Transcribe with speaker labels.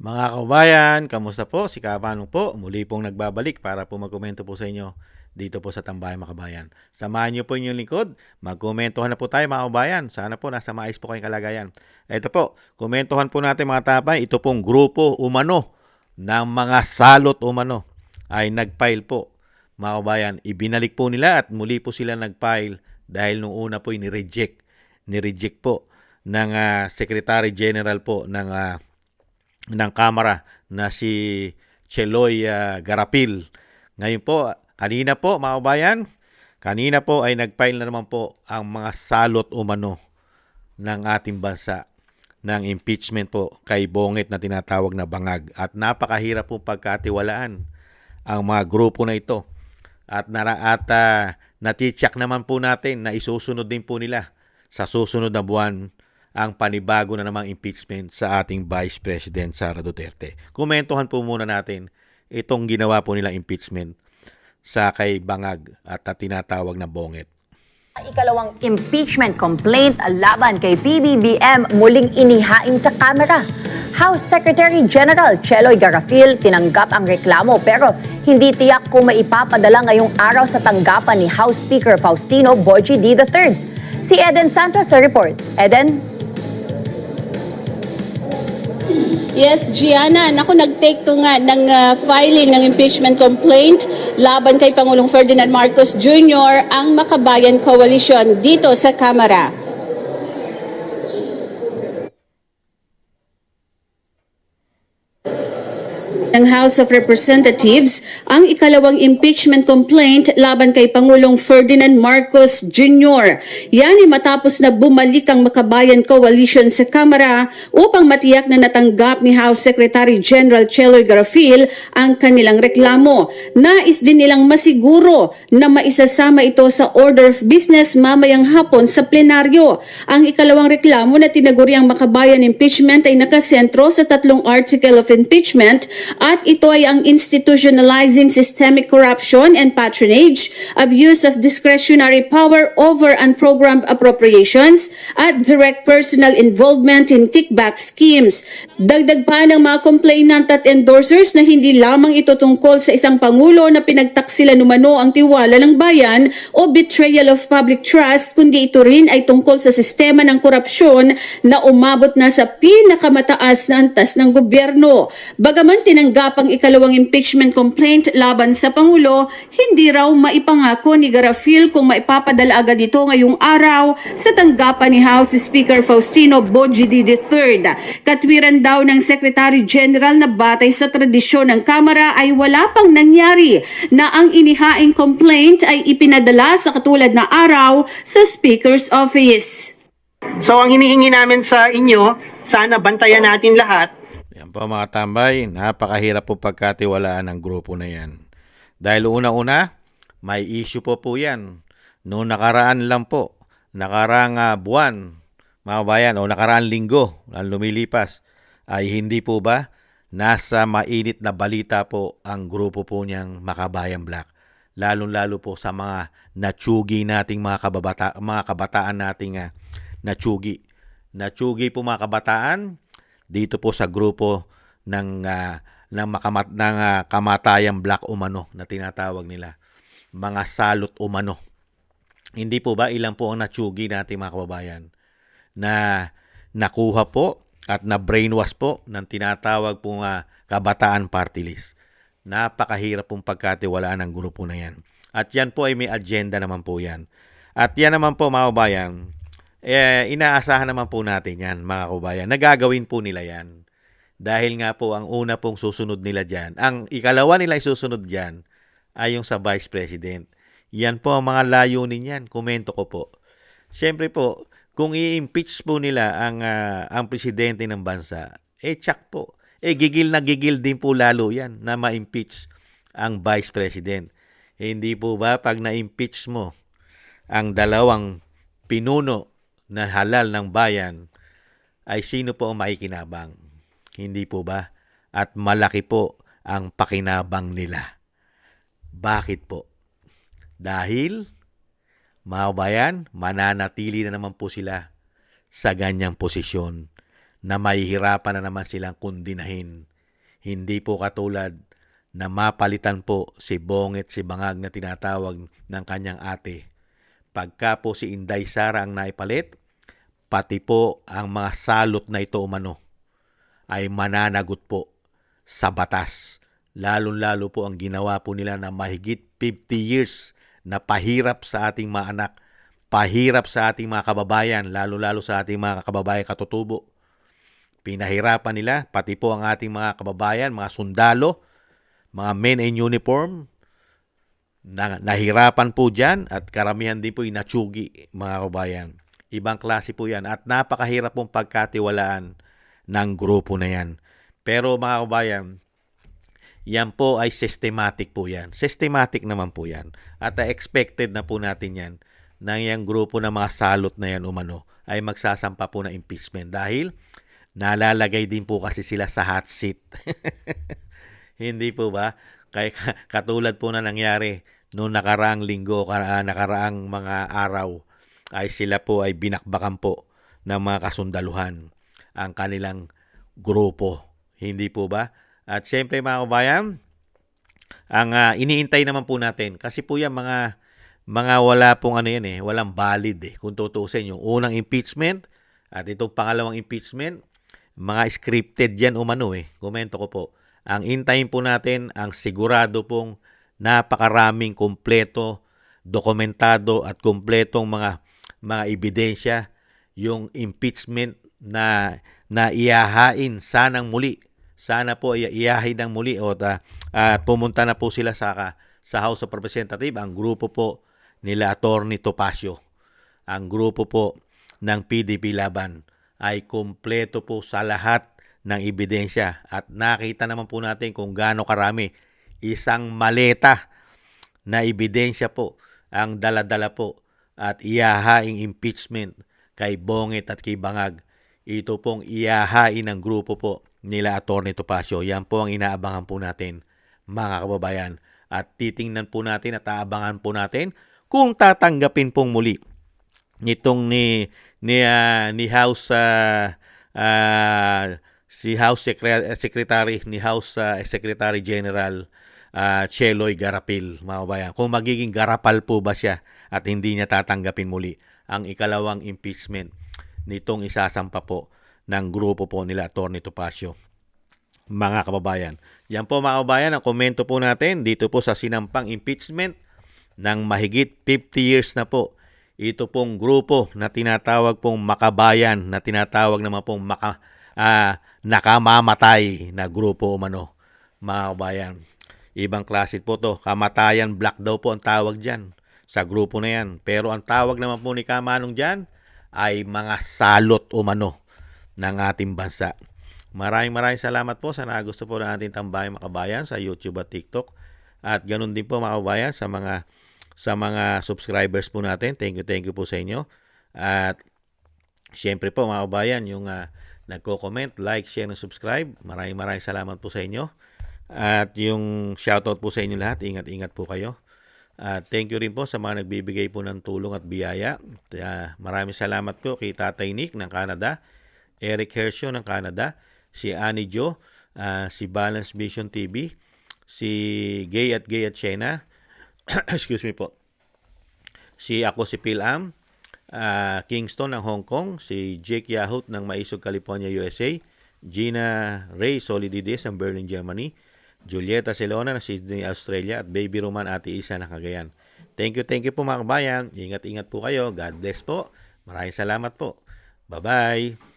Speaker 1: Mga kabayan, kamusta po? Si Kabanong po, muli pong nagbabalik para po magkomento po sa inyo dito po sa Tambayan mga kabayan. Samahan niyo po inyong lingkod, magkomentohan na po tayo mga kabayan. Sana po nasa maayos po kayong kalagayan. Ito po, komentohan po natin mga tabay, ito pong grupo umano ng mga salot umano ay nagfile po mga kabayan. Ibinalik po nila at muli po sila nagfile dahil nung una po ni-reject po ng Secretary General po ng Kamara na si Cheloy Garapil. Ngayon po, kanina po mga kabayan, kanina po ay nag-file na naman po ang mga salot umano ng ating bansa ng impeachment po kay Bongit na tinatawag na bangag. At napakahirap po pagkatiwalaan ang mga grupo na ito. At natityak naman po natin na isusunod din po nila sa susunod na buwan ang panibago na namang impeachment sa ating Vice President Sara Duterte. Komentuhan po muna natin itong ginawa po nilang impeachment sa kay Bangag at tinatawag na Bongit.
Speaker 2: Ikalawang impeachment complaint laban kay PBBM muling inihain sa Kamara. House Secretary General Cheloy Garapil tinanggap ang reklamo pero hindi tiyak kung maipapadala ngayong araw sa tanggapan ni House Speaker Faustino Bogie D. III. Si Eden Santos sa report. Eden?
Speaker 3: Yes, Gianna. Naku, nag-take to nga ng filing ng impeachment complaint laban kay Pangulong Ferdinand Marcos Jr. ang Makabayan Coalition dito sa Kamara. Ng House of Representatives ang ikalawang impeachment complaint laban kay Pangulong Ferdinand Marcos Jr. Yan ay matapos na bumalik ang Makabayan Coalition sa Kamara upang matiyak na natanggap ni House Secretary General Cheloy Garapil ang kanilang reklamo. Nais din nilang masiguro na maisasama ito sa order of business mamayang hapon sa plenaryo. Ang ikalawang reklamo na tinaguriang Makabayan impeachment ay nakasentro sa 3 article of impeachment at ito ay ang institutionalizing systemic corruption and patronage, abuse of discretionary power over unprogrammed appropriations, at direct personal involvement in kickback schemes. Dagdag pa ng mga complainant at endorsers na hindi lamang ito tungkol sa isang pangulo na pinagtaksilan umano ang tiwala ng bayan o betrayal of public trust, kundi ito rin ay tungkol sa sistema ng korupsyon na umabot na sa pinakamataas na antas ng gobyerno. Bagaman tinanggap ang ikalawang impeachment complaint laban sa Pangulo, hindi raw maipangako ni Garapil kung maipapadala agad ito ngayong araw sa tanggapan ni House Speaker Faustino Bogie D. III. Katwiran daw ng Secretary General na batay sa tradisyon ng Kamara ay wala pang nangyari na ang inihaing complaint ay ipinadala sa katulad na araw sa Speaker's Office.
Speaker 4: So ang hinihingi namin sa inyo, sana bantayan natin lahat.
Speaker 1: Yan po mga tambay, napakahirap po pagkatiwalaan ng grupo na yan. Dahil una-una, may issue po yan. Noong nakaraan lang po, nakaraang buwan, mga bayan, o nakaraang linggo, ang lumilipas, ay hindi po ba nasa mainit na balita po ang grupo po niyang Makabayan Black. Lalong-lalo po sa mga natsugi nating mga kabataan nating natsugi. Natsugi po mga kabataan dito po sa grupo ng kamatayang black umano na tinatawag nila. Mga salot umano. Hindi po ba ilang po ang natsugi natin mga kababayan na nakuha po at na-brainwash po ng tinatawag po kabataan party list. Napakahirap pong pagkatiwalaan ng grupo na yan. At yan po ay may agenda naman po yan. At yan naman po mga kababayan, inaasahan naman po natin yan mga kababayan. Nagagawin po nila yan. Dahil nga po ang una pong susunod nila dyan, ang ikalawa nila susunod dyan ay yung sa Vice President. Yan po ang mga layunin yan. Komento ko po. Siyempre po, kung i-impeach po nila ang presidente ng bansa, tsak po. Gigil na gigil din po lalo yan na ma-impeach ang Vice President. Hindi po ba pag na-impeach mo ang dalawang pinuno na halal ng bayan, ay sino po ang makikinabang? Hindi po ba? At malaki po ang pakinabang nila. Bakit po? Dahil, mga bayan, mananatili na naman po sila sa ganyang posisyon na mahihirapan na naman silang kundinahin. Hindi po katulad na mapalitan po si Bongit si Bangag na tinatawag ng kanyang ate. Pagka po si Inday Sara ang naipalit, pati po ang mga salot na ito umano ay mananagot po sa batas. Lalo-lalo po ang ginawa po nila na mahigit 50 years na pahirap sa ating mga anak, pahirap sa ating mga kababayan, lalo-lalo sa ating mga kababayan katutubo. Pinahirapan nila, pati po ang ating mga kababayan, mga sundalo, mga men in uniform, nahirapan po dyan at karamihan din po inatsugi, mga kababayan. Ibang klase po yan at napakahirap pong pagkatiwalaan ng grupo na yan. Pero mga kababayan, yan po ay systematic po yan. Systematic naman po yan. At expected na po natin yan na yung grupo ng mga salot na yan umano ay magsasampa po ng impeachment dahil nalalagay din po kasi sila sa hot seat. Hindi po ba? Kaya katulad po na nangyari noong nakaraang linggo, nakaraang mga araw, ay sila po ay binakbakan po ng mga kasundaluhan ang kanilang grupo. Hindi po ba? At siyempre mga kabayan, ang iniintay naman po natin, kasi po yan mga wala pong walang valid kung tutusin yung unang impeachment at itong pangalawang impeachment, mga scripted yan umano Komento ko po. Ang intayin po natin ang sigurado pong napakaraming kumpleto, dokumentado at kumpletong mga ebidensya yung impeachment na ihahain sanang muli. Sana po ihahain ng muli o pumunta na po sila sa House of Representatives ang grupo po nila Attorney Topacio. Ang grupo po ng PDP Laban ay kumpleto po sa lahat ng ebidensya at nakita naman po natin kung gaano karami. Isang maleta na ebidensya po ang dala-dala po at ihahaing impeachment kay Bongit at kay Bangag. Ito pong ihahain ng grupo po nila Attorney Topacio. Yan po ang inaabangan po natin, mga kababayan. At titingnan po natin at aabangan po natin kung tatanggapin pong muli nitong ni House si House Secretary ni House Secretary General Cheloy Garapil, mga kababayan. Kung magiging garapal po ba siya at hindi niya tatanggapin muli ang ikalawang impeachment nitong isasampa po ng grupo po nila Attorney Topacio, mga kababayan. Yan po mga kababayan ang komento po natin dito po sa sinampang impeachment ng mahigit 50 years na po. Ito pong grupo na tinatawag pong makabayan, na tinatawag naman pong nakamamatay na grupo umano, mga kababayan. Ibang klase po to. Kamatayan black daw po ang tawag dyan sa grupo na yan. Pero ang tawag naman po ni Kamanong dyan ay mga salot umano ng ating bansa. Maraming salamat po sa nagusto po ng ating Tambayang Makabayan sa YouTube at TikTok. At ganun din po mga kababayan sa mga subscribers po natin. Thank you po sa inyo. At syempre po mga kababayan, yung nagko-comment, like, share, and subscribe. Maraming salamat po sa inyo. At yung shoutout po sa inyo lahat, ingat-ingat po kayo. At thank you rin po sa mga nagbibigay po ng tulong at biyaya. Maraming salamat po kay Tatay Nick ng Canada, Eric Hershaw ng Canada, si Annie Jo, si Balance Vision TV, si Gay at Shena, excuse me po, si Phil Am, Kingston ng Hong Kong, si Jake Yahut ng Maisog, California, USA, Gina Ray Solidides ng Berlin, Germany, Julieta Celona ng Sydney, Australia, at Baby Roman Ate Isa ng Cagayan. Thank you po mga kabayan. Ingat-ingat po kayo. God bless po. Maraming salamat po. Bye-bye.